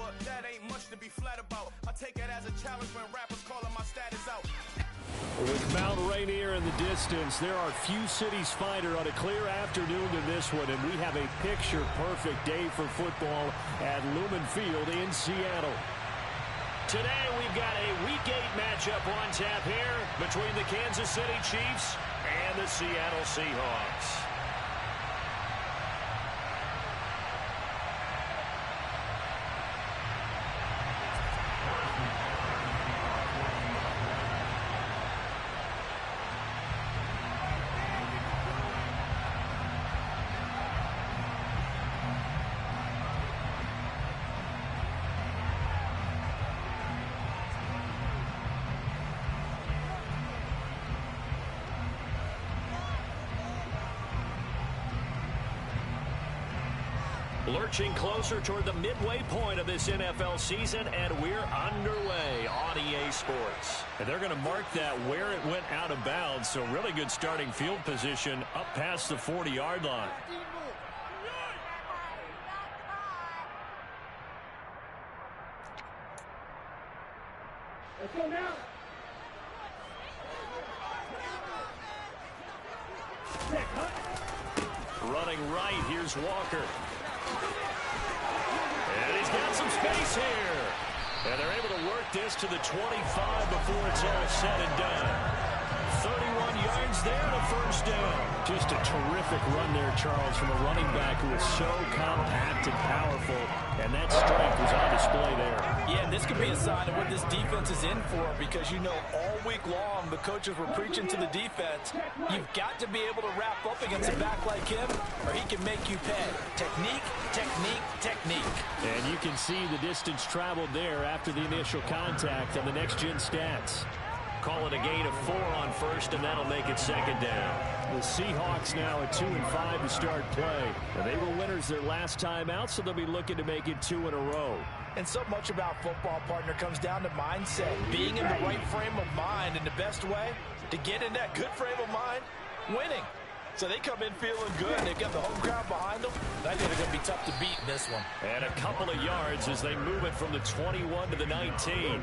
but that ain't much to be flat about. I take it as a challenge when rappers calling my status out. With Mount Rainier in the distance, there are few cities finer on a clear afternoon than this one, and we have a picture-perfect day for football at Lumen Field in Seattle. Today, we've got a Week 8 matchup on tap here between the Kansas City Chiefs and the Seattle Seahawks. Lurching closer toward the midway point of this NFL season, and we're underway on EA Sports. And they're going to mark that where it went out of bounds, so really good starting field position up past the 40-yard line. Let's go now. Running right, here's Walker. And he's got some space here. And they're able to work this to the 25 before it's all said and done. 31 yards there, the first down. Just a terrific run there, Charles, from a running back who is so compact and powerful. And that strength was on display there. Yeah, this could be a sign of what this defense is in for, because you know all week long the coaches were preaching to the defense, you've got to be able to wrap up against a back like him or he can make you pay. Technique, technique, technique. And you can see the distance traveled there after the initial contact on the next-gen stats. Call it a gain of 4 on first, and that'll make it second down. The Seahawks now at 2-5 to start play. They were winners their last time out, so they'll be looking to make it 2 in a row. And so much about football, partner, comes down to mindset. Being in the right frame of mind, and the best way to get in that good frame of mind, winning. So they come in feeling good. They've got the home crowd behind them. I think they're going to be tough to beat in this one. And a couple of yards as they move it from the 21 to the 19.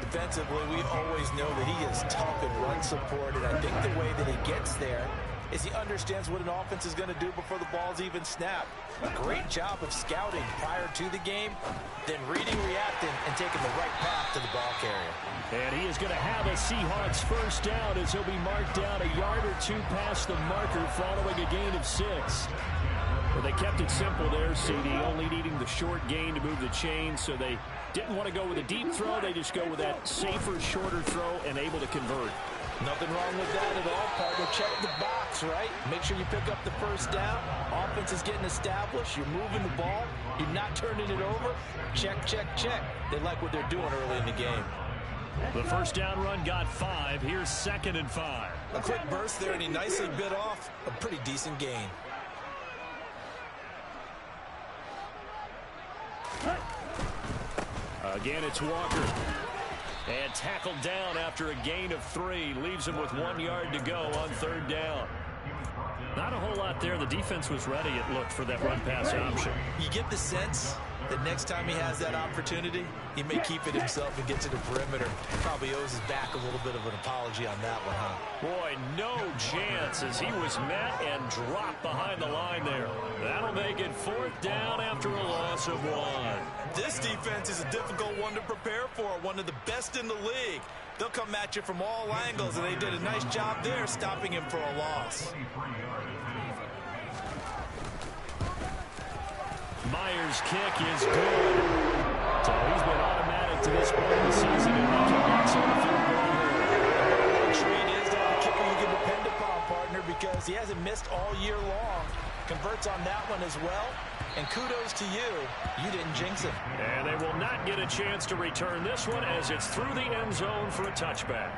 Defensively, we always know that he is tough in run support, and I think the way that he gets there is he understands what an offense is going to do before the ball's even snapped. A great job of scouting prior to the game, then reading, reacting, and taking the right path to the ball carrier. And he is going to have a Seahawks first down as he'll be marked down a yard or two past the marker following a gain of 6. Well, they kept it simple there, CD, only needing the short gain to move the chain, so they didn't want to go with a deep throw. They just go with that safer, shorter throw and able to convert. Nothing wrong with that at all, partner. Check the box, right? Make sure you pick up the first down. Offense is getting established. You're moving the ball. You're not turning it over. Check, check, check. They like what they're doing early in the game. The first down run got 5. Here's 2nd and 5. A quick burst there, and he nicely bit off a pretty decent gain. Again, it's Walker. And tackled down after a gain of 3. Leaves him with 1 yard to go on 3rd down. Not a whole lot there. The defense was ready, it looked, for that run-pass option. You get the sense that next time he has that opportunity, he may keep it himself and get to the perimeter. Probably owes his back a little bit of an apology on that one, huh? Boy, no chance as he was met and dropped behind the line there. That'll make it 4th down after a loss of 1. This defense is a difficult one to prepare for, one of the best in the league. They'll come at you from all angles, and they did a nice job there stopping him for a loss. Myers' kick is good. So he's been automatic to this point of the season, and he can get some field goal here. Treat is the only kicker you can depend upon, partner, because he hasn't missed all year long. Converts on that one as well. And kudos to you. You didn't jinx him. And they will not get a chance to return this one as it's through the end zone for a touchback.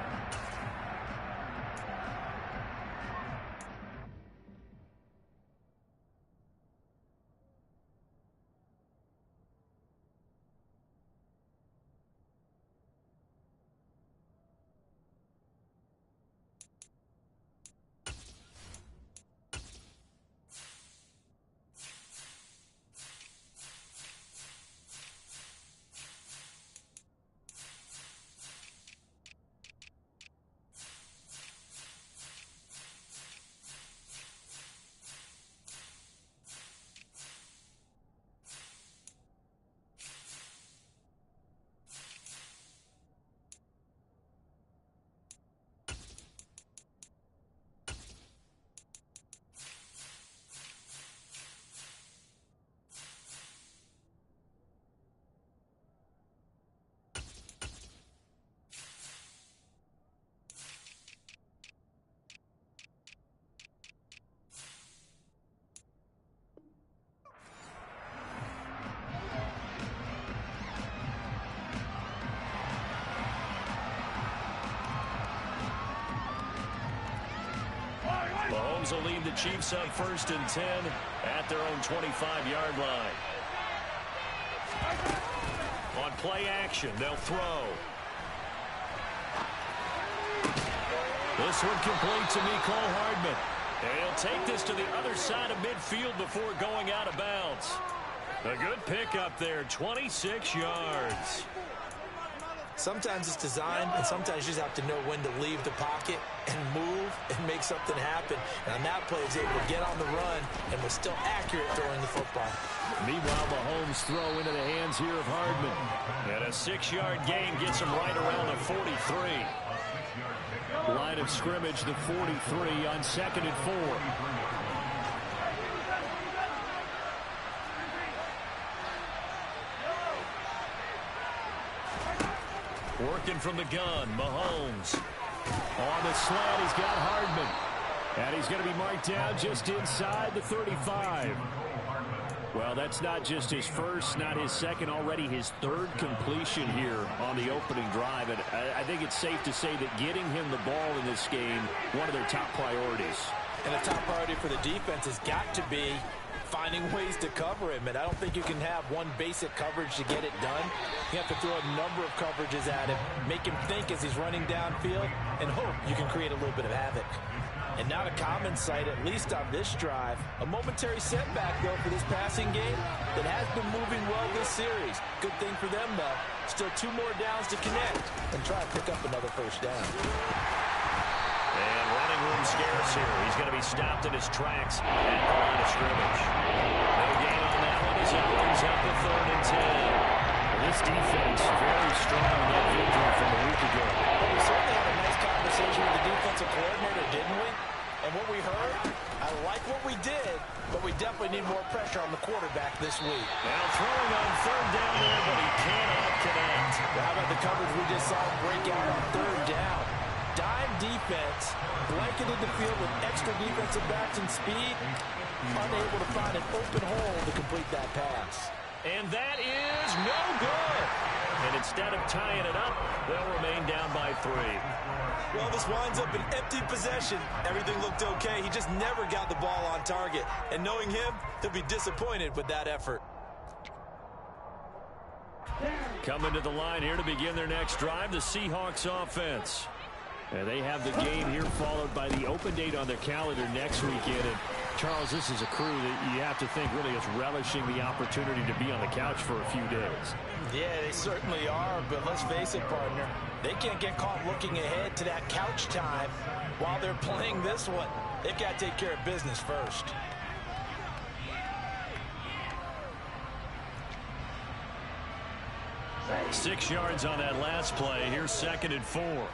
Rams will lead the Chiefs up 1st and 10 at their own 25-yard line. On play action, they'll throw. This one complete to Mecole Hardman. And he'll take this to the other side of midfield before going out of bounds. A good pickup there, 26 yards. Sometimes it's designed, and sometimes you just have to know when to leave the pocket and move and make something happen. And on that play, he's able to get on the run and was still accurate throwing the football. Meanwhile, Mahomes throw into the hands here of Hardman. And a 6-yard gain gets him right around the 43. Line of scrimmage, the 43 on 2nd and 4. Working from the gun, Mahomes. On the slant, he's got Hardman. And he's going to be marked down just inside the 35. Well, that's not just his first, not his second, already his 3rd completion here on the opening drive. And I think it's safe to say that getting him the ball in this game, one of their top priorities. And the top priority for the defense has got to be finding ways to cover him. And I don't think you can have one basic coverage to get it done. You have to throw a number of coverages at him, make him think as he's running downfield, and hope you can create a little bit of havoc. And not a common sight, at least on this drive. A momentary setback, though, for this passing game that has been moving well this series. Good thing for them, though. Still 2 more downs to connect and try to pick up another 1st down. And running room scarce here. He's going to be stopped in his tracks at the line of scrimmage. No gain on that one as it brings up the 3rd and 10. Well, this defense very strong in that victory from a week ago. Well, we certainly had a nice conversation with the defensive coordinator, didn't we? And what we heard, I like what we did, but we definitely need more pressure on the quarterback this week. Now throwing on 3rd down there, but he cannot connect. Well, how about the coverage we just saw break out on 3rd down? Dime defense, blanketed the field with extra defensive backs and speed, unable to find an open hole to complete that pass. And that is no good. And instead of tying it up, they'll remain down by 3. Well, this winds up an empty possession. Everything looked okay. He just never got the ball on target. And knowing him, he'll be disappointed with that effort. Coming to the line here to begin their next drive, the Seahawks offense. And they have the game here followed by the open date on their calendar next weekend. And Charles, this is a crew that you have to think really is relishing the opportunity to be on the couch for a few days. Yeah, they certainly are, but let's face it, partner. They can't get caught looking ahead to that couch time while they're playing this one. They've got to take care of business first. Six yards on that last play. Here's 2nd and 4.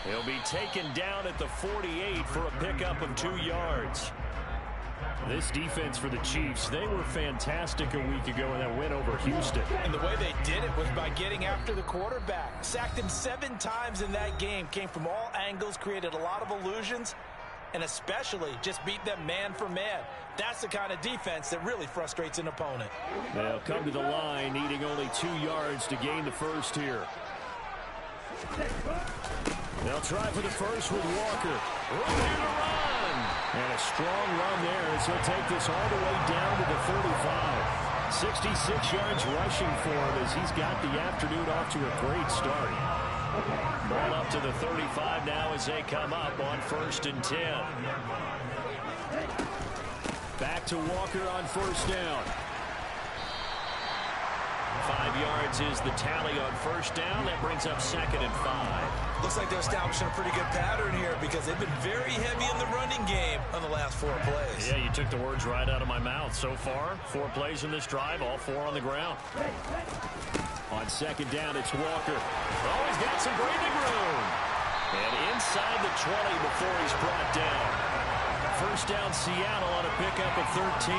He'll be taken down at the 48 for a pickup of 2 yards. This defense for the Chiefs, they were fantastic a week ago in that win over Houston. And the way they did it was by getting after the quarterback. Sacked him 7 times in that game. Came from all angles, created a lot of illusions, and especially just beat them man for man. That's the kind of defense that really frustrates an opponent. They'll come to the line, needing only 2 yards to gain the first here. They'll try for the first with Walker. Room here to run. And a strong run there as he'll take this all the way down to the 35. 66 yards rushing for him as he's got the afternoon off to a great start. Ball up to the 35 now as they come up on 1st and 10. Back to Walker on 1st down. 5 yards is the tally on 1st down. That brings up 2nd and 5. Looks like they're establishing a pretty good pattern here because they've been very heavy in the running game on the last 4 plays. Yeah, you took the words right out of my mouth. So far, 4 plays in this drive, all 4 on the ground. On 2nd down, it's Walker. Oh, he's got some breathing room. And inside the 20 before he's brought down. 1st down, Seattle on a pickup of 13.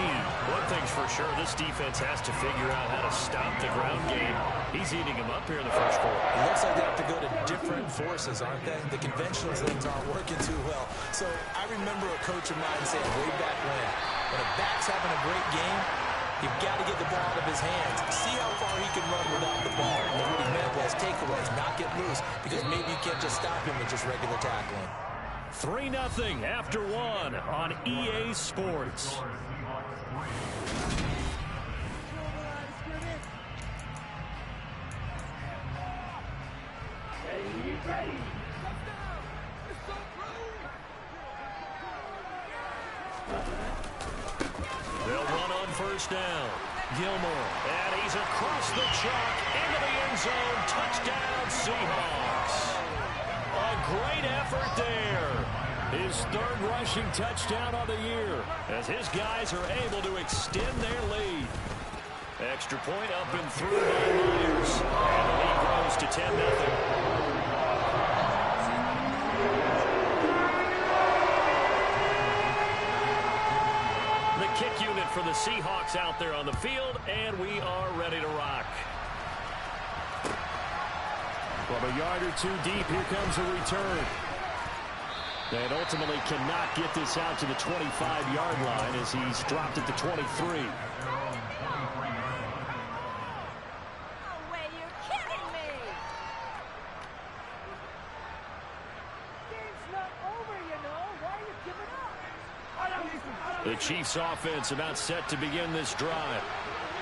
One thing's for sure, this defense has to figure out how to stop the ground game. He's eating them up here in the first quarter. It looks like they have to go to different forces, aren't they? The conventional things aren't working too well. So I remember a coach of mine saying way back when a back's having a great game, You've got to get the ball out of his hands. See how far he can run without the ball. And what he meant was takeaways, not get loose, because maybe you can't just stop him with just regular tackling. 3-0 after 1 on EA Sports. They'll run on first down. Gilmore, and he's across the chalk into the end zone. Touchdown, Seahawks. A great effort there. His third rushing touchdown of the year as his guys are able to extend their lead. Extra point up and through by Myers. And the lead grows to 10-0. Kick unit for the Seahawks out there on the field, and we are ready to rock. From a yard or two deep, here comes a return. And ultimately cannot get this out to the 25-yard line as he's dropped at the 23. The Chiefs offense about set to begin this drive.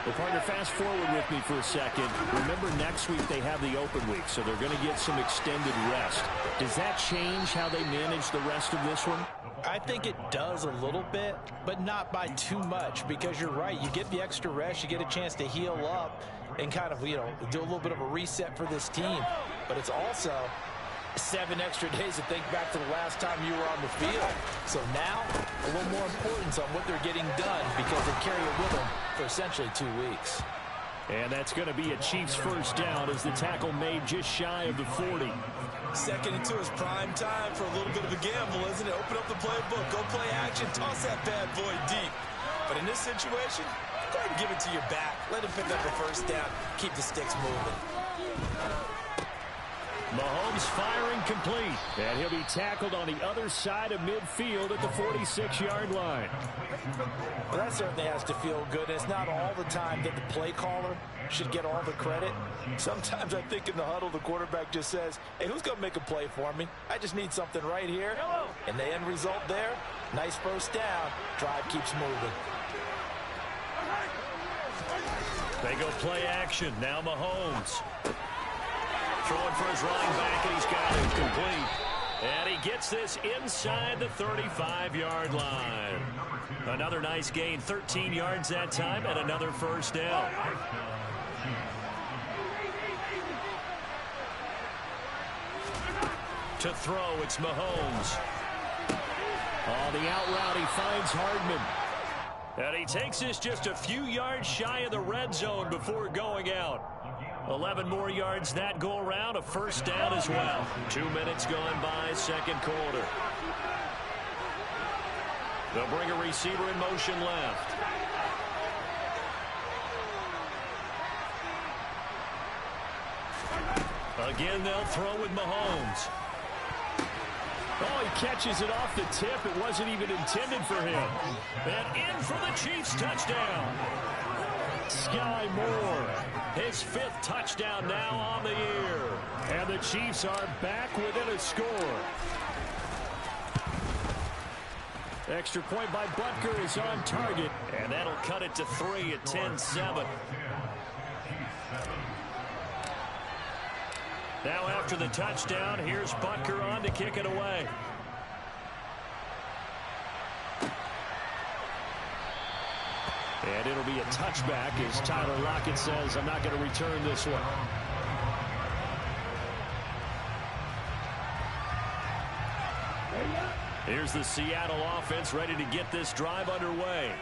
Well, partner, fast forward with me for a second. Remember, next week they have the open week, so they're going to get some extended rest. Does that change how they manage the rest of this one? I think it does a little bit, but not by too much, because you're right. You get the extra rest, you get a chance to heal up and kind of, do a little bit of a reset for this team. But it's also 7 extra days to think back to the last time you were on the field. So now, a little more importance on what they're getting done because they carry it with them for essentially 2 weeks. And that's going to be a Chiefs first down as the tackle made just shy of the 40. Second and 2 is prime time for a little bit of a gamble, isn't it? Open up the playbook, go play action, toss that bad boy deep. But in this situation, go ahead and give it to your back. Let him pick up the first down, keep the sticks moving. Mahomes firing complete, and he'll be tackled on the other side of midfield at the 46-yard line. Well, that certainly has to feel good. It's not all the time that the play caller should get all the credit. Sometimes I think in the huddle, the quarterback just says, hey, who's going to make a play for me? I just need something right here. And the end result there, nice first down. Drive keeps moving. They go play action. Now Mahomes. Throwing for his running back, and he's got it complete. And he gets this inside the 35-yard line. Another nice gain, 13 yards that time, and another first down. To throw, it's Mahomes. On the out route, he finds Hardman. And he takes this just a few yards shy of the red zone before going out. 11 more yards that go around, a first down as well. 2 minutes gone by, second quarter. They'll bring a receiver in motion left. Again, they'll throw with Mahomes. Oh, he catches it off the tip. It wasn't even intended for him. And in for the Chiefs touchdown. Sky Moore, his 5th touchdown now on the year. And the Chiefs are back within a score. Extra point by Butker is on target, and that'll cut it to 3 at 10-7. Now after the touchdown, here's Butker on to kick it away. And it'll be a touchback as Tyler Lockett says, I'm not going to return this one. Here's the Seattle offense ready to get this drive underway.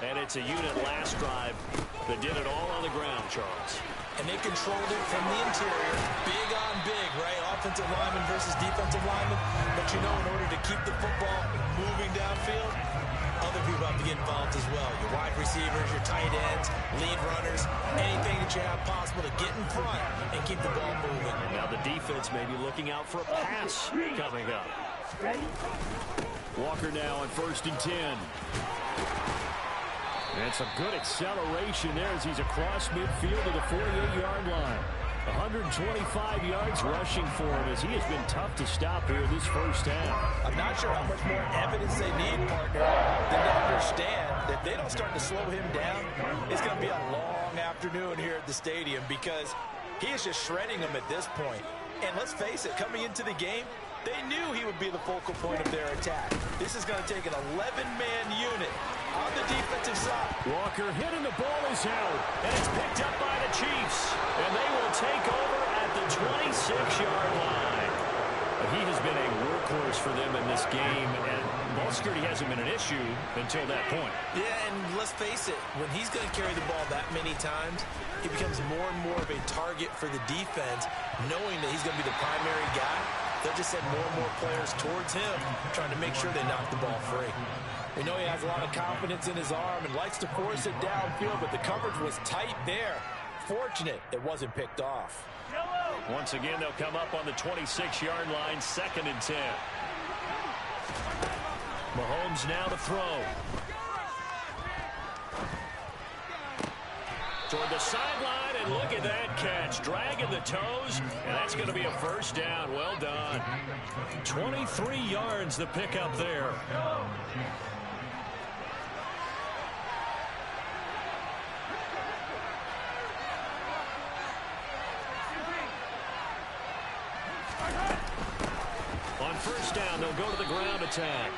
And it's a unit last drive that did it all on the ground, Charles. And they controlled it from the interior. Big on big, right? Offensive lineman versus defensive lineman. But in order to keep the football moving downfield, other people have to get involved as well. Your wide receivers, your tight ends, lead runners, anything that you have possible to get in front and keep the ball moving. Now the defense may be looking out for a pass coming up. Walker now on 1st and 10. And some good acceleration there as he's across midfield to the 48-yard line. 125 yards rushing for him as he has been tough to stop here this first half. I'm not sure how much more evidence they need, partner, than to understand that if they don't start to slow him down, it's going to be a long afternoon here at the stadium because he is just shredding them at this point. And let's face it, coming into the game, they knew he would be the focal point of their attack. This is going to take an 11-man unit on the defensive side. Walker hitting the ball is out, and it's picked up by the Chiefs. And they will take over at the 26-yard line. He has been a workhorse for them in this game, and ball security hasn't been an issue until that point. Yeah, and let's face it, when he's going to carry the ball that many times, he becomes more and more of a target for the defense, knowing that he's going to be the primary guy. They'll just send more and more players towards him, trying to make sure they knock the ball free. We know he has a lot of confidence in his arm and likes to force it downfield, but the coverage was tight there. Fortunate it wasn't picked off. Once again, they'll come up on the 26-yard line, 2nd and 10. Mahomes now to throw. Toward the sideline, and look at that catch. Dragging the toes, and that's going to be a first down. Well done. 23 yards the pickup there. On first down, they'll go to the ground attack.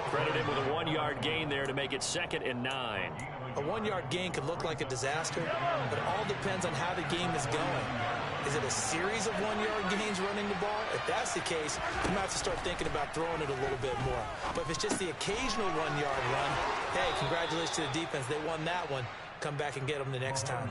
Credit him with a 1-yard gain there to make it 2nd and 9. A 1-yard gain could look like a disaster, but it all depends on how the game is going. Is it a series of 1-yard gains running the ball? If that's the case, you might have to start thinking about throwing it a little bit more. But if it's just the occasional 1-yard run, hey, congratulations to the defense. They won that one. Come back and get them the next time.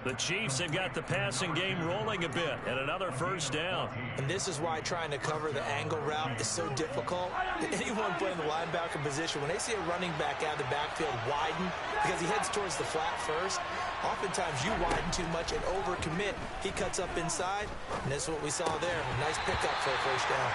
The Chiefs have got the passing game rolling a bit, and another first down. And this is why trying to cover the angle route is so difficult. Anyone playing the linebacker position, when they see a running back out of the backfield widen, because he heads towards the flat first, oftentimes you widen too much and overcommit. He cuts up inside, and that's what we saw there. A nice pickup for a first down.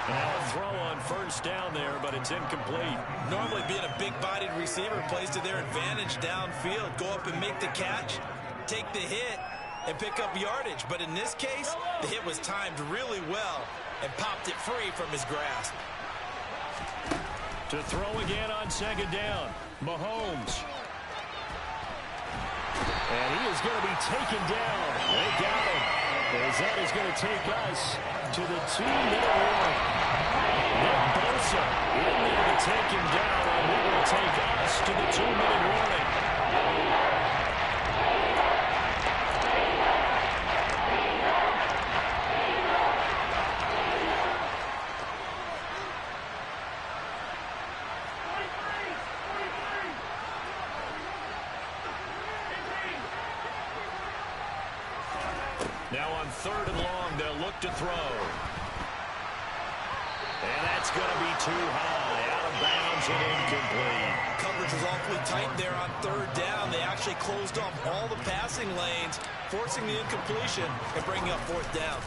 Now a throw on first down there, but it's incomplete. Normally being a big-bodied receiver plays to their advantage downfield. Go up and make the catch, take the hit, and pick up yardage. But in this case, the hit was timed really well and popped it free from his grasp. To throw again on 2nd down, Mahomes. And he is going to be taken down. They got him. As that is going to take us to the 2-minute warning. Nick Bosa in there to take him down, and he will take us to the 2-minute warning. Now on 3rd and long, they'll look to throw. And that's going to be too high, out of bounds and incomplete. Coverage was awfully tight there on 3rd down. They actually closed off all the passing lanes, forcing the incompletion and bringing up 4th down.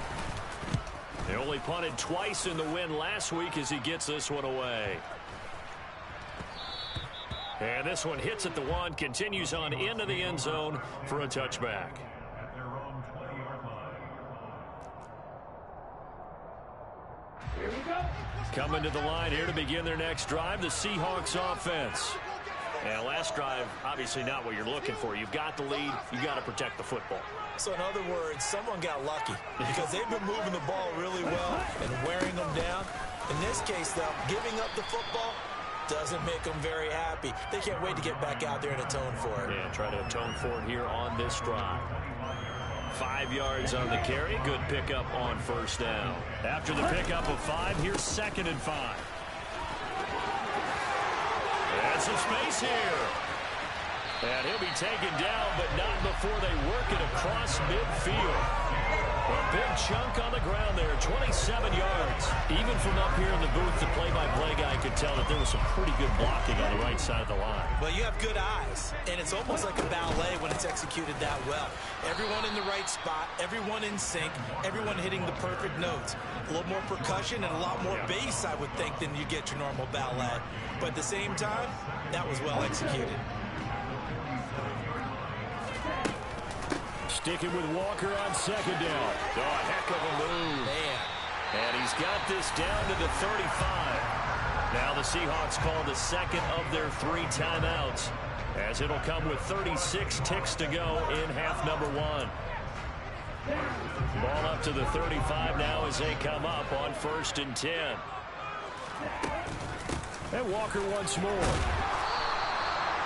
They only punted twice in the win last week as he gets this one away. And this one hits at the 1, continues on into the end zone for a touchback. Coming to the line here to begin their next drive, the Seahawks offense. And last drive, obviously not what you're looking for. You've got the lead. You've got to protect the football. So in other words, someone got lucky because they've been moving the ball really well and wearing them down. In this case, though, giving up the football doesn't make them very happy. They can't wait to get back out there and atone for it. Yeah, try to atone for it here on this drive. 5 yards on the carry. Good pickup on first down. After the pickup of 5, here's 2nd and 5. And some space here. And he'll be taken down, but not before they work it across midfield. A big chunk on the ground there, 27 yards. Even from up here in the booth, the play-by-play guy could tell that there was some pretty good blocking on the right side of the line. Well, you have good eyes, and it's almost like a ballet when it's executed that well. Everyone in the right spot, everyone in sync, everyone hitting the perfect notes. A little more percussion and a lot more bass, I would think, than you get your normal ballet. But at the same time, that was well executed. Sticking with Walker on second down. Oh, a heck of a move. Man. And he's got this down to the 35. Now the Seahawks call the second of their 3 timeouts, as it'll come with 36 ticks to go in half number 1. Ball up to the 35 now as they come up on 1st and 10. And Walker once more.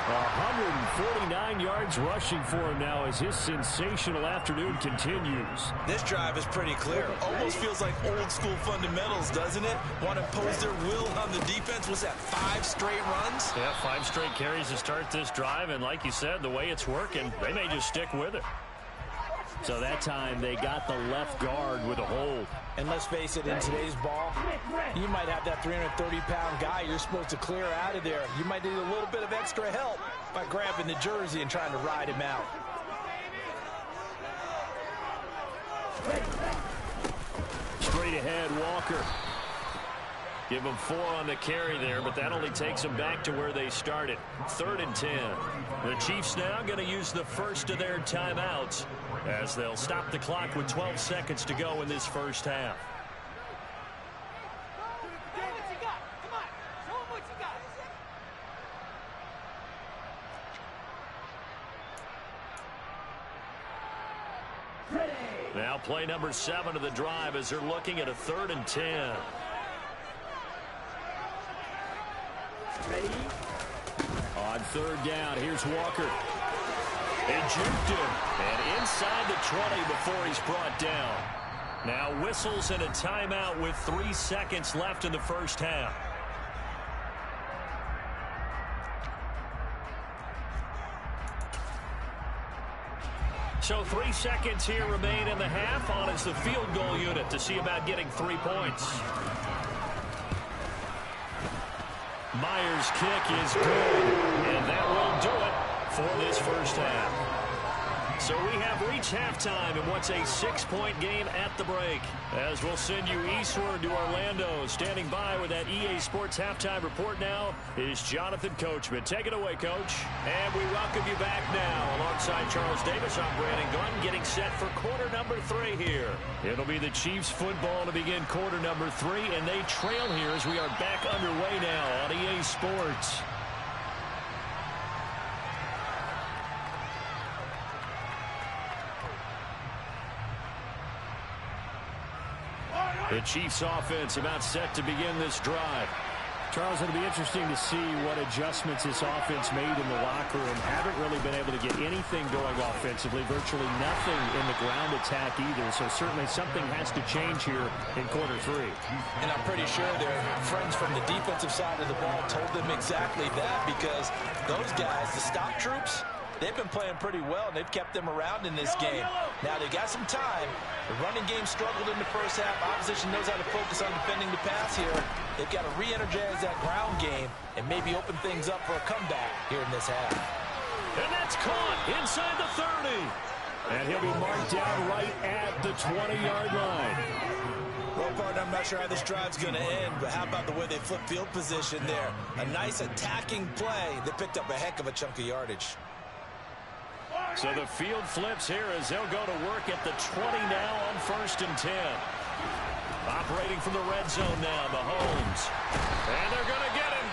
149 yards rushing for him now as his sensational afternoon continues. This drive is pretty clear. Almost feels like old school fundamentals, doesn't it? Want to impose their will on the defense. Was that 5 straight runs? Yeah, 5 straight carries to start this drive. And like you said, the way it's working, they may just stick with it. So that time they got the left guard with a hold. And let's face it, in today's ball, you might have that 330-pound guy you're supposed to clear out of there. You might need a little bit of extra help by grabbing the jersey and trying to ride him out. Straight ahead, Walker. Give them 4 on the carry there, but that only takes them back to where they started. 3rd and 10. The Chiefs now going to use the first of their timeouts, as they'll stop the clock with 12 seconds to go in this first half. Now play number 7 of the drive as they're looking at a 3rd and 10. On 3rd down, here's Walker. Ejected and inside the 20 before he's brought down. Now whistles and a timeout with 3 seconds left in the first half. So 3 seconds here remain in the half. On is the field goal unit to see about getting 3 points. Myers' kick is good, and that will do it for this first half. So we have reached halftime in what's a 6-point game at the break, as we'll send you eastward to Orlando. Standing by with that EA Sports halftime report now is Jonathan Coachman. Take it away, Coach. And we welcome you back now. Alongside Charles Davis, I'm Brandon Gunn, getting set for quarter number 3 here. It'll be the Chiefs football to begin quarter number 3, and they trail here as we are back underway now on EA Sports. The Chiefs offense about set to begin this drive. Charles, it'll be interesting to see what adjustments this offense made in the locker room. Haven't really been able to get anything going offensively, virtually nothing in the ground attack either. So certainly something has to change here in quarter 3. And I'm pretty sure their friends from the defensive side of the ball told them exactly that, because those guys, the stop troops, they've been playing pretty well, and they've kept them around in this game. Now, they got some time. The running game struggled in the first half. Opposition knows how to focus on defending the pass here. They've got to re-energize that ground game and maybe open things up for a comeback here in this half. And that's caught inside the 30. And he'll be marked down right at the 20-yard line. Well, partner, I'm not sure how this drive's going to end, but how about the way they flip field position there? A nice attacking play. They picked up a heck of a chunk of yardage. So the field flips here as they'll go to work at the 20 now on 1st and 10. Operating from the red zone now, Mahomes. And they're going to get him.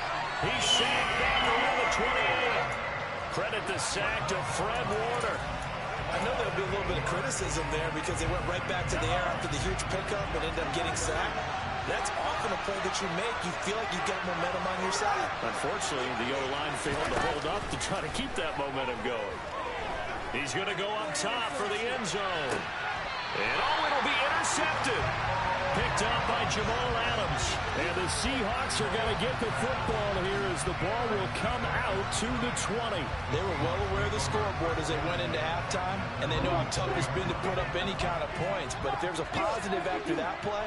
He's sacked back around the 28. Credit the sack to Fred Warner. I know there'll be a little bit of criticism there because they went right back to the air after the huge pickup and ended up getting sacked. That's often a play that you make. You feel like you've got momentum on your side. Unfortunately, the O-line failed to hold up to try to keep that momentum going. He's going to go up top for the end zone. And it'll be intercepted. Picked up by Jamal Adams. And the Seahawks are going to get the football here as the ball will come out to the 20. They were well aware of the scoreboard as they went into halftime, and they know how tough it's been to put up any kind of points. But if there's a positive after that play,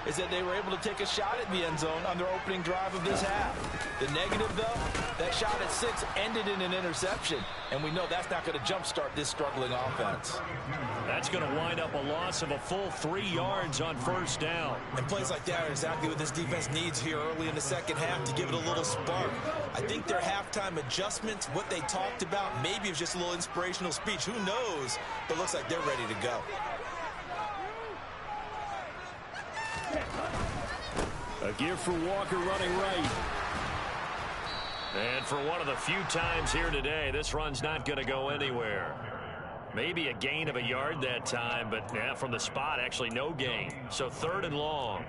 is that they were able to take a shot at the end zone on their opening drive of this half. The negative, though, that shot at 6 ended in an interception, and we know that's not going to jumpstart this struggling offense. That's going to wind up a loss of a full 3 yards on first down. And plays like that are exactly what this defense needs here early in the second half to give it a little spark. I think their halftime adjustments, what they talked about, maybe it was just a little inspirational speech. Who knows? But looks like they're ready to go. A give for Walker running right. And for one of the few times here today, this run's not going to go anywhere. Maybe a gain of a yard that time, but from the spot, actually no gain. So 3rd and long.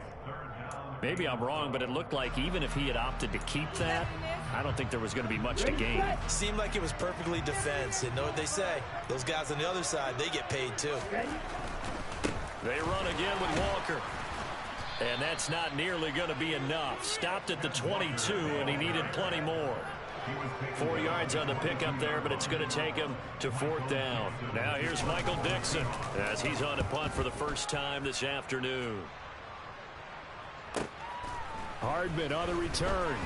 Maybe I'm wrong, but it looked like even if he had opted to keep that, I don't think there was going to be much to gain. Seemed like it was perfectly defense. And know what they say? Those guys on the other side, they get paid too. They run again with Walker. And that's not nearly going to be enough. Stopped at the 22, and he needed plenty more. 4 yards on the pickup there, but it's going to take him to 4th down. Now here's Michael Dixon as he's on a punt for the first time this afternoon. Hardman on the return.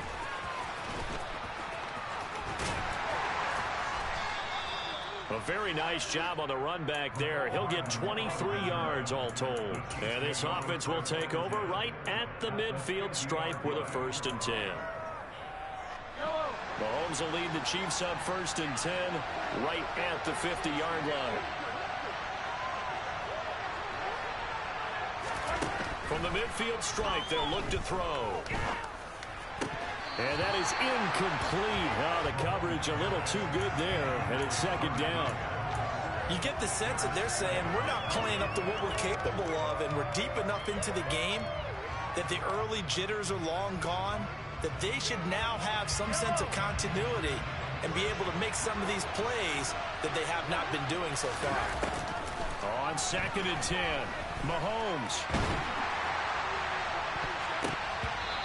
A very nice job on the run back there. He'll get 23 yards all told. And this offense will take over right at the midfield stripe with a 1st and 10. Mahomes will lead the Chiefs up 1st and 10 right at the 50-yard line. From the midfield stripe, they'll look to throw. And that is incomplete. Oh, the coverage a little too good there, and it's 2nd down. You get the sense that they're saying we're not playing up to what we're capable of, and we're deep enough into the game that the early jitters are long gone, that they should now have some sense of continuity and be able to make some of these plays that they have not been doing so far. On 2nd and 10, Mahomes.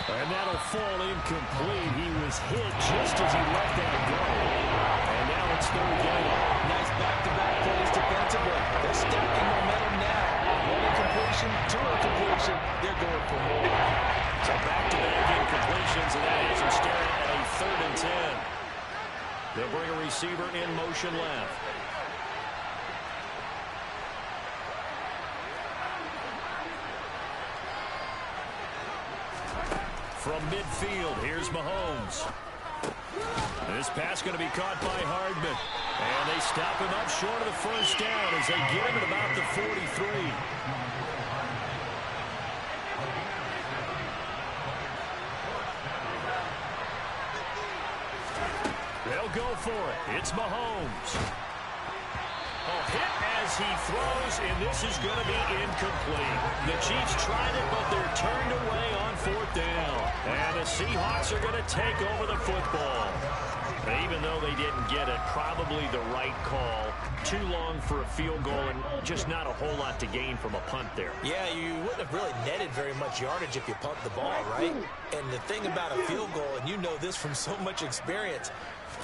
And that'll fall incomplete. He was hit just as he let that go. And now it's 3rd down. Nice back-to-back plays defensively. They're stacking momentum now. 1 incompletion, 2 incompletion. They're going for more. So back-to-back incompletions, and that has him staring at a 3rd and 10. They'll bring a receiver in motion left. From midfield, here's Mahomes. This pass going to be caught by Hardman. And they stop him up short of the 1st down as they get him at about the 43. They'll go for it. It's Mahomes. Hit as he throws, and this is going to be incomplete. The Chiefs tried it, but they're turned away on 4th down. And the Seahawks are going to take over the football. And even though they didn't get it, probably the right call. Too long for a field goal and just not a whole lot to gain from a punt there. Yeah, you wouldn't have really netted very much yardage if you punt the ball, right? And the thing about a field goal, and you know this from so much experience,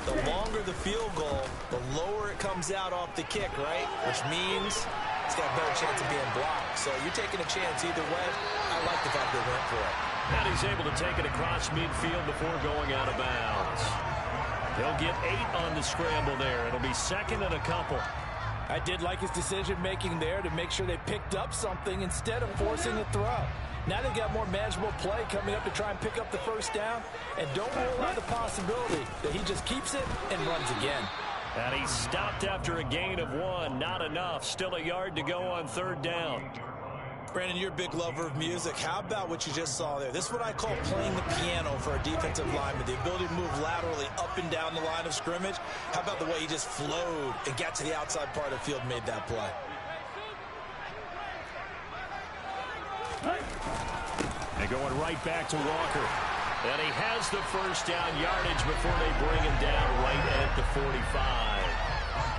the longer the field goal, the lower it comes out off the kick, right? Which means it's got a better chance of being blocked. So you're taking a chance either way. I like the fact they went for it. And he's able to take it across midfield before going out of bounds. They'll get 8 on the scramble there. It'll be 2nd and a couple. I did like his decision-making there to make sure they picked up something instead of forcing a throw. Now they've got more manageable play coming up to try and pick up the 1st down. And don't rule out the possibility that he just keeps it and runs again. And he stopped after a gain of 1. Not enough. Still a yard to go on 3rd down. Brandon, you're a big lover of music. How about what you just saw there? This is what I call playing the piano for a defensive lineman. The ability to move laterally up and down the line of scrimmage. How about the way he just flowed and got to the outside part of the field and made that play? They're going right back to Walker. And he has the 1st down yardage before they bring him down right at the 45.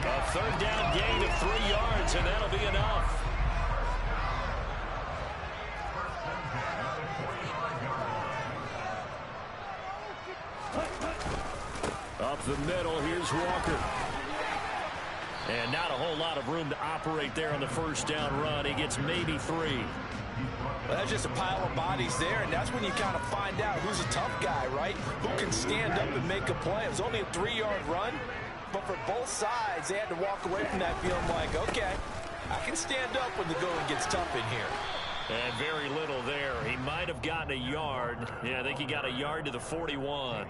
A 3rd down gain of 3 yards, and that'll be enough. Up the middle, here's Walker. And not a whole lot of room to operate there on the 1st down run. He gets maybe 3. Well, that's just a pile of bodies there, and that's when you kind of find out who's a tough guy, right? Who can stand up and make a play. It was only a 3-yard run, but for both sides, they had to walk away from that feeling like, okay, I can stand up when the going gets tough in here. And very little there. He might have gotten a yard. Yeah, I think he got a yard to the 41.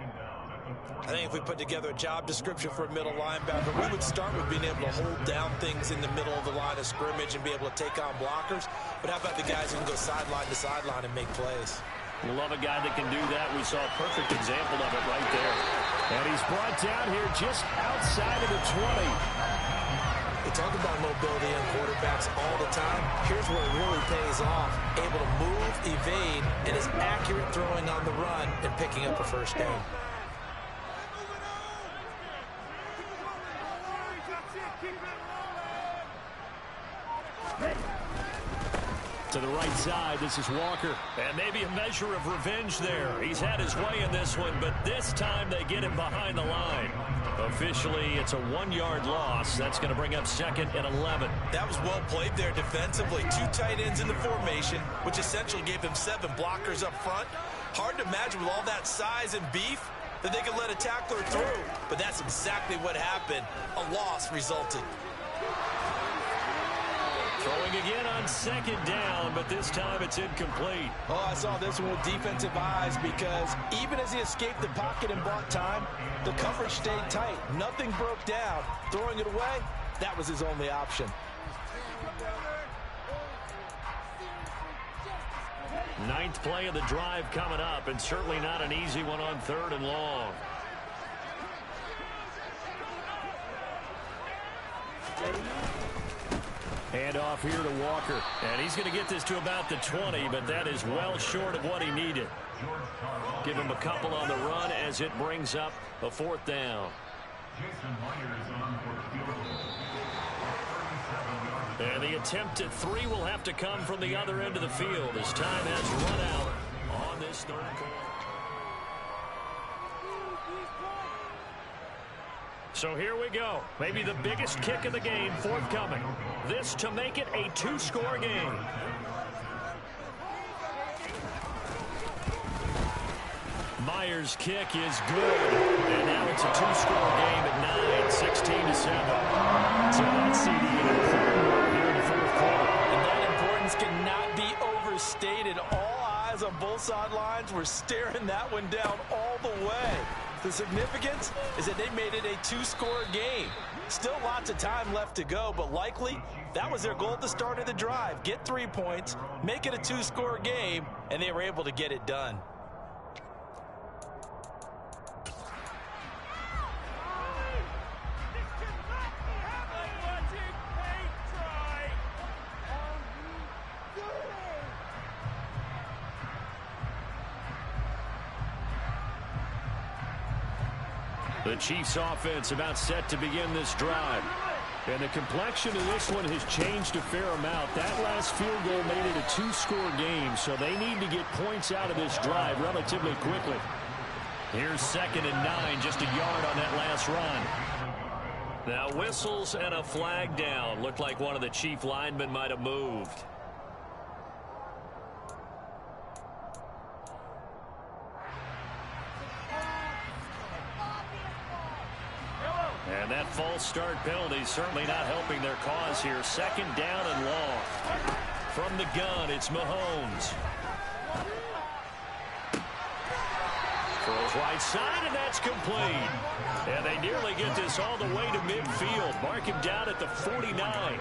I think if we put together a job description for a middle linebacker, we would start with being able to hold down things in the middle of the line of scrimmage and be able to take on blockers. But how about the guys who can go sideline to sideline and make plays? Love a guy that can do that. We saw a perfect example of it right there. And he's brought down here just outside of the 20. We talk about mobility on quarterbacks all the time. Here's where it really pays off. Able to move, evade, and is accurate throwing on the run and picking up a first down. To the right side, this is Walker. And maybe a measure of revenge there. He's had his way in this one, but this time they get him behind the line. Officially, it's a 1-yard loss. That's going to bring up 2nd and 11. That was well played there defensively. 2 tight ends in the formation, which essentially gave them 7 blockers up front. Hard to imagine with all that size and beef that they could let a tackler through. But that's exactly what happened. A loss resulted. Throwing again on 2nd down, but this time it's incomplete. Oh, I saw this one with defensive eyes because even as he escaped the pocket and bought time, the coverage stayed tight. Nothing broke down. Throwing it away, that was his only option. Ninth play of the drive coming up, and certainly not an easy one on 3rd and long. Hand off here to Walker. And he's going to get this to about the 20, but that is well short of what he needed. Give him a couple on the run as it brings up a 4th down. And the attempt at 3 will have to come from the other end of the field as time has run out on this 3rd quarter. So here we go. Maybe the biggest kick of the game forthcoming. This to make it a 2-score game. Myers' kick is good. And now it's a 2-score game at 9, 16-7. So that CD an important one here in the 4th quarter. And that importance cannot be overstated. All eyes on both sidelines were staring that one down all the way. The significance is that they made it a 2-score game. Still lots of time left to go, but likely that was their goal at the start of the drive. Get 3 points, make it a 2-score game, and they were able to get it done. The Chiefs offense about set to begin this drive. And the complexion of this one has changed a fair amount. That last field goal made it a 2-score game, so they need to get points out of this drive relatively quickly. Here's 2nd and 9, just a yard on that last run. Now whistles and a flag down. Looked like one of the Chief linemen might have moved. And that false start penalty certainly not helping their cause here. 2nd down and long. From the gun, it's Mahomes. Throws right side, and that's complete. And they nearly get this all the way to midfield. Mark him down at the 49.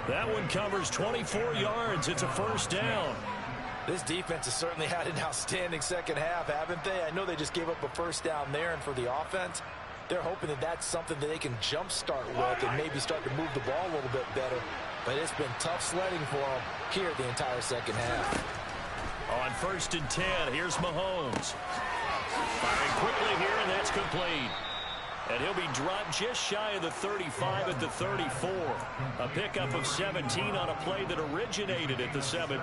That one covers 24 yards. It's a 1st down. This defense has certainly had an outstanding second half, haven't they? I know they just gave up a 1st down there, and for the offense, they're hoping that that's something that they can jumpstart with and maybe start to move the ball a little bit better. But it's been tough sledding for them here the entire second half. On 1st and 10, here's Mahomes. Firing quickly here, and that's complete. And he'll be dropped just shy of the 35 at the 34. A pickup of 17 on a play that originated at the 17.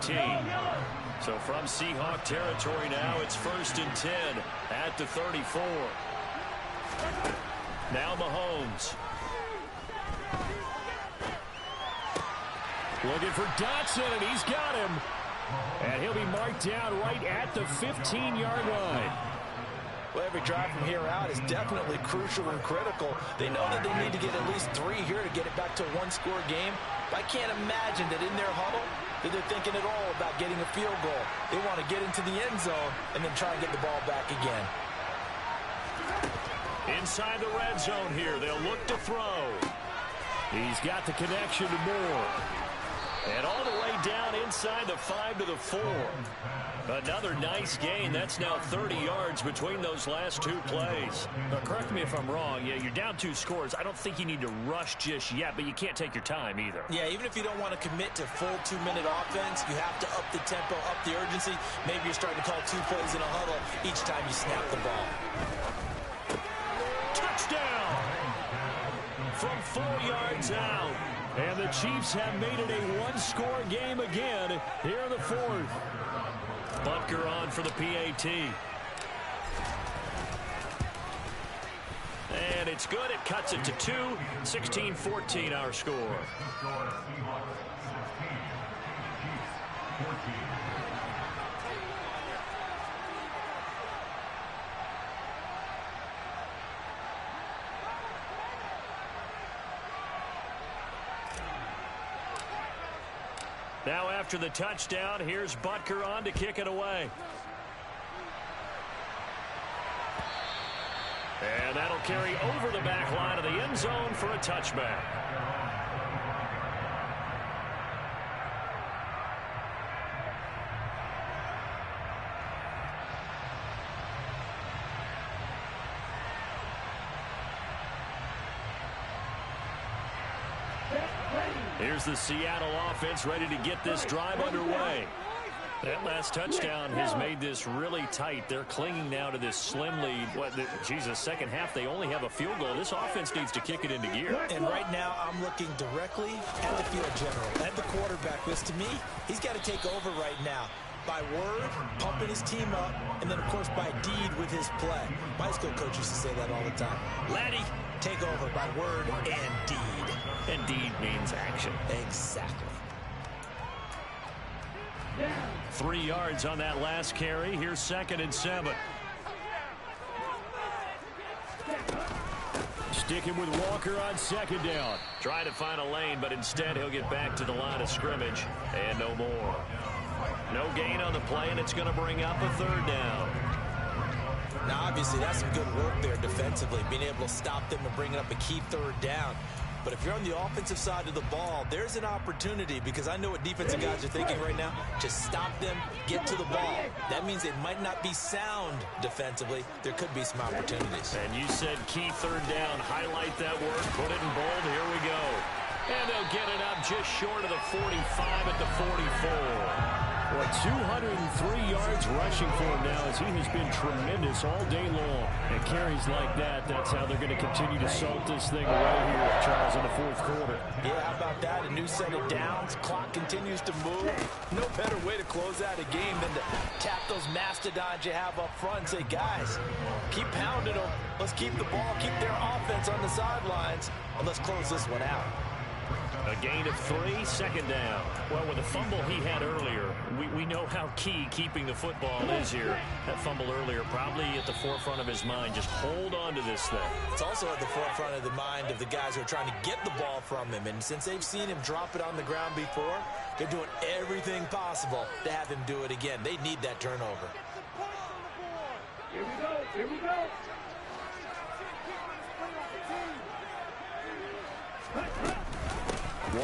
So from Seahawk territory now, it's 1st and 10 at the 34. Now Mahomes. Looking for Dotson, and he's got him. And he'll be marked down right at the 15-yard line. Well, every drive from here out is definitely crucial and critical. They know that they need to get at least 3 here to get it back to a one-score game. But I can't imagine that in their huddle that they're thinking at all about getting a field goal. They want to get into the end zone and then try and get the ball back again. Inside the red zone here, they'll look to throw. He's got the connection to Moore. And all the way down inside the 5 to the 4. Another nice gain. That's now 30 yards between those last 2 plays. Now, correct me if I'm wrong. Yeah, you're down 2 scores. I don't think you need to rush just yet, but you can't take your time either. Yeah, even if you don't want to commit to full 2-minute offense, you have to up the tempo, up the urgency. Maybe you're starting to call 2 plays in a huddle each time you snap the ball. Touchdown! From 4 yards out. And the Chiefs have made it a one-score game again here in the 4th. Butker on for the PAT. And it's good. It cuts it to 2. 16-14 our score. Now after the touchdown, here's Butker on to kick it away. And that'll carry over the back line of the end zone for a touchback. Here's the Seattle offense ready to get this drive underway. That last touchdown has made this really tight. They're clinging now to this slim lead. Jesus, second half, they only have a field goal. This offense needs to kick it into gear. And right now, I'm looking directly at the field general, at the quarterback. Because to me, he's got to take over right now. By word, pumping his team up, and then, of course, by deed with his play. My high school coach used to say that all the time. Laddie, take over by word and deed. And deed means action. Exactly. 3 yards on that last carry. Here's 2nd and 7. Sticking with Walker on 2nd down. Trying to find a lane, but instead he'll get back to the line of scrimmage. And no more. No gain on the play, and it's going to bring up a 3rd down. Now, obviously, that's some good work there defensively, being able to stop them and bring up a key 3rd down. But if you're on the offensive side of the ball, there's an opportunity, because I know what defensive guys are thinking right now. Just stop them, get to the ball. That means it might not be sound defensively. There could be some opportunities. And you said key 3rd down. Highlight that word. Put it in bold. Here we go. And they'll get it up just short of the 45 at the 44. Well, 203 yards rushing for him now, as he has been tremendous all day long. And carries like that, that's how they're going to continue to salt this thing away here, Charles, in the 4th quarter. Yeah, how about that? A new set of downs. Clock continues to move. No better way to close out a game than to tap those mastodons you have up front and say, guys, keep pounding them. Let's keep the ball, keep their offense on the sidelines, and let's close this one out. A gain of 3, 2nd down. Well, with the fumble he had earlier, we know how key keeping the football is here. That fumble earlier probably at the forefront of his mind. Just hold on to this thing. It's also at the forefront of the mind of the guys who are trying to get the ball from him. And since they've seen him drop it on the ground before, they're doing everything possible to have him do it again. They need that turnover. Here we go. Here we go.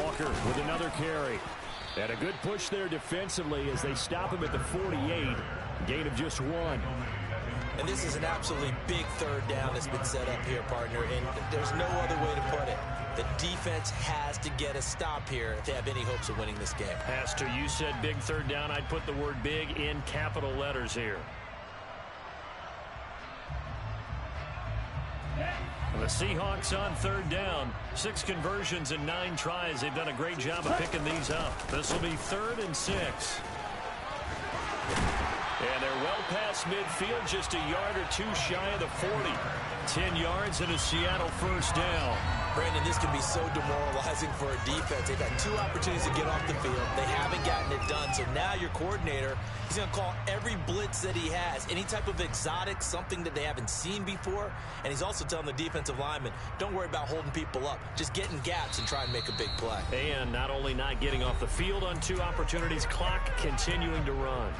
Walker with another carry. And a good push there defensively as they stop him at the 48. Gain of just 1. And this is an absolutely big 3rd down that's been set up here, partner. And there's no other way to put it. The defense has to get a stop here if they have any hopes of winning this game. Has to. You said big 3rd down. I'd put the word big in capital letters here. The Seahawks on 3rd down. 6 conversions in 9 tries. They've done a great job of picking these up. This will be 3rd and 6. And they're well past midfield, just a yard or two shy of the 40. 10 yards and a Seattle first down. Brandon, this can be so demoralizing for a defense. They've had 2 opportunities to get off the field. They haven't gotten it done. So now your coordinator, he's going to call every blitz that he has, any type of exotic, something that they haven't seen before. And he's also telling the defensive lineman, don't worry about holding people up. Just get in gaps and try and make a big play. And not only not getting off the field on 2 opportunities, clock continuing to run.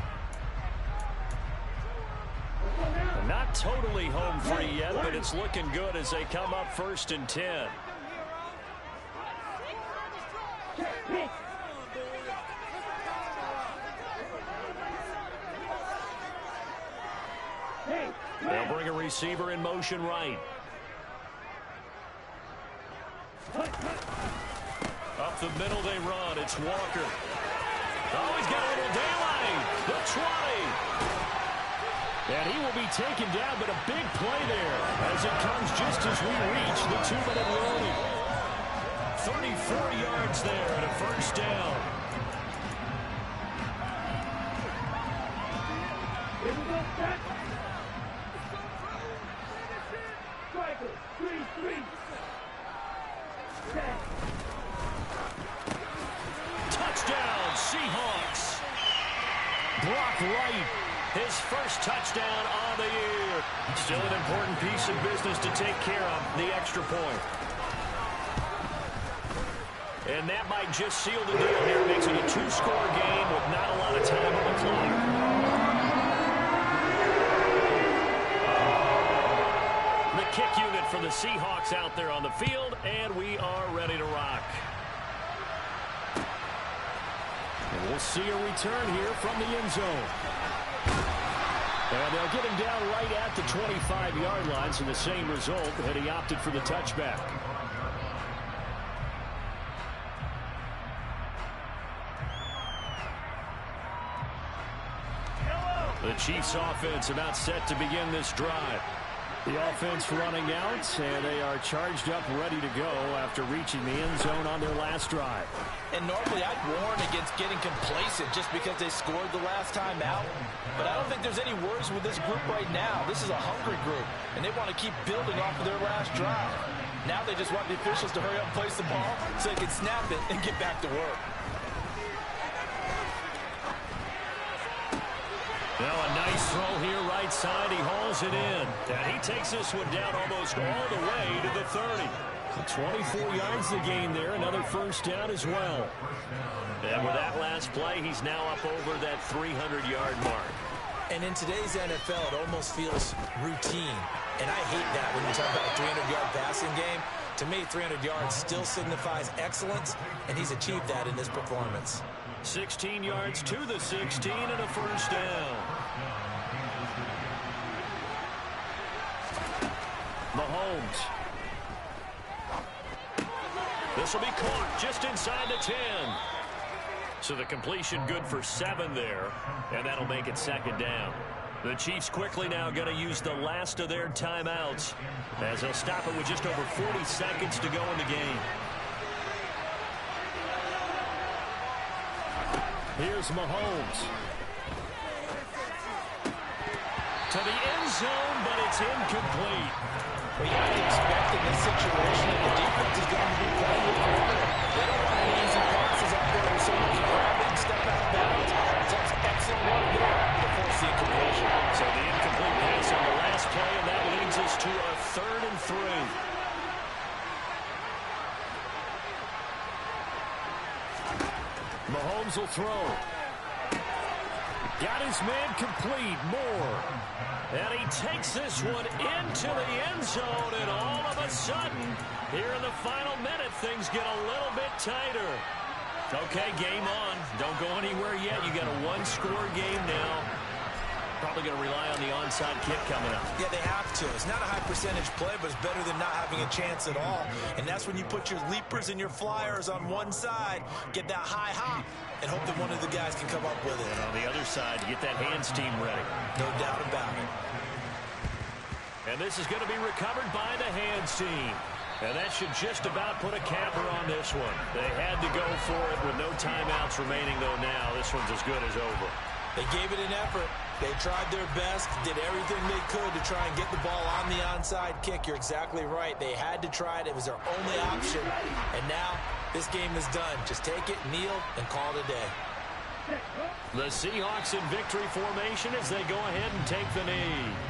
Not totally home free yet, but it's looking good as they come up 1st and 10. They'll bring a receiver in motion right. Up the middle they run. It's Walker. Oh, he's got a little daylight. The 20. And he will be taken down, but a big play there as it comes just as we reach the 2-minute warning. 34 yards there and a first down. Here we go, set. Striker, 3-3. Set. Touchdown, Seahawks. Brock Wright, his first touchdown on the year. Still an important piece of business to take care of, the extra point. And that might just seal the deal here. Makes it a 2-score game with not a lot of time on the clock. The kick unit for the Seahawks out there on the field, and we are ready to rock. And we'll see a return here from the end zone. And they'll get him down right at the 25-yard line, so the same result, and he opted for the touchback. The Chiefs offense about set to begin this drive. The offense running out, and they are charged up, ready to go after reaching the end zone on their last drive. And normally I'd warn against getting complacent just because they scored the last time out. But I don't think there's any worries with this group right now. This is a hungry group, and they want to keep building off of their last drive. Now they just want the officials to hurry up and place the ball so they can snap it and get back to work. Now a nice throw here right side. He hauls it in. And he takes this one down almost all the way to the 30. 24 yards the gain there. Another first down as well. And with that last play, he's now up over that 300-yard mark. And in today's NFL, it almost feels routine. And I hate that when you talk about a 300-yard passing game. To me, 300 yards still signifies excellence, and he's achieved that in this performance. 16 yards to the 16 and a first down. Mahomes. This will be caught just inside the 10. So the completion good for 7 there, and that'll make it second down. The Chiefs quickly now going to use the last of their timeouts as they'll stop it with just over 40 seconds to go in the game. Here's Mahomes. To the end zone, but it's incomplete. Well, you have to expect in this situation that the defense is going to be playing with perimeter. They don't want any easy passes out there where someone can grab it and step out of bounds. So that's excellent work there to force the incompletion. So the incomplete pass on the last play, and that leads us to a 3rd and 3. Mahomes will throw. Got his man complete. Moore. And he takes this one into the end zone, and all of a sudden, here in the final minute, things get a little bit tighter. Okay, game on. Don't go anywhere yet. You got a 1-score game now. Probably going to rely on the onside kick coming up. Yeah, they have to. It's not a high percentage play, but it's better than not having a chance at all. And that's when you put your leapers and your flyers on one side, get that high hop, and hope that one of the guys can come up with it. And on the other side, get that hands team ready. No doubt about it. And this is going to be recovered by the hands team. And that should just about put a capper on this one. They had to go for it with no timeouts remaining, though now. This one's as good as over. They gave it an effort. They tried their best, did everything they could to try and get the ball on the onside kick. You're exactly right. They had to try it. It was their only option. And now this game is done. Just take it, kneel, and call it a day. The Seahawks in victory formation as they go ahead and take the knee.